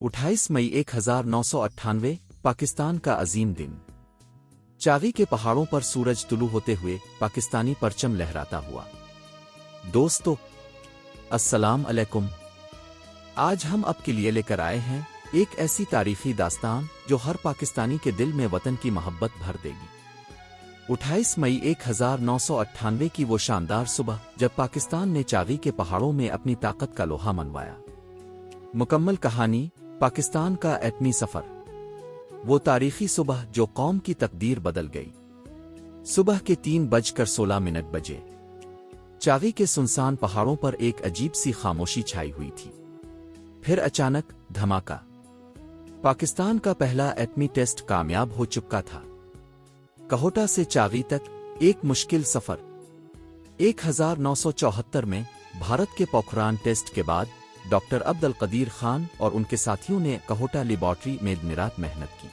28 मई 1998 पाकिस्तान का अजीम दिन। चावी के पहाड़ों पर सूरज तुलू होते हुए पाकिस्तानी परचम लहराता हुआ। दोस्तों, अस्सलाम अलैकुम। आज हम आपके लिए लेकर आए हैं एक ऐसी तारीखी दास्तान जो हर पाकिस्तानी के दिल में वतन की मोहब्बत भर देगी। 28 मई 1998 की वो शानदार सुबह जब पाकिस्तान ने चावी के पहाड़ों में अपनी ताकत का लोहा मनवाया। मुकम्मल कहानी पाकिस्तान का एटमी सफर। वो तारीखी सुबह जो कौम की तकदीर बदल गई। सुबह के 3:16 बजे चावी के सुनसान पहाड़ों पर एक अजीब सी खामोशी छाई हुई थी। फिर अचानक धमाका। पाकिस्तान का पहला एटमी टेस्ट कामयाब हो चुका था। कहोटा से चावी तक एक मुश्किल सफर। 1974 में भारत के पोखरान टेस्ट के बाद डॉक्टर अब्दुल कदीर खान और उनके साथियों ने कहोटा लेबॉर्ट्री में दिन-रात मेहनत की।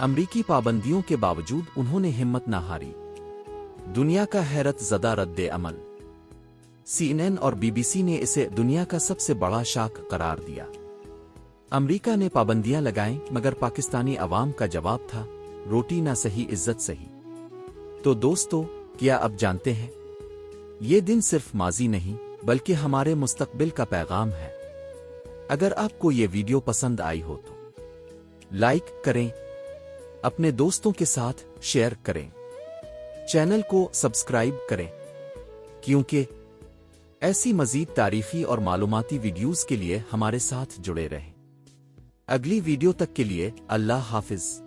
अमरीकी पाबंदियों के बावजूद उन्होंने हिम्मत न हारी। दुनिया का हैरत ज़दा रद्द अमल। CNN और BBC ने इसे दुनिया का सबसे बड़ा शाक करार दिया। अमरीका ने पाबंदियां लगाईं, मगर पाकिस्तानी अवाम का जवाब था, रोटी ना सही इज्जत सही। तो दोस्तों, क्या अब जानते हैं, ये दिन सिर्फ माजी नहीं बल्कि हमारे मुस्तकबिल का पैगाम है। अगर आपको ये वीडियो पसंद आई हो तो लाइक करें, अपने दोस्तों के साथ शेयर करें, चैनल को सब्सक्राइब करें, क्योंकि ऐसी मजीद तारीखी और मालूमाती वीडियोस के लिए हमारे साथ जुड़े रहें। अगली वीडियो तक के लिए अल्लाह हाफिज।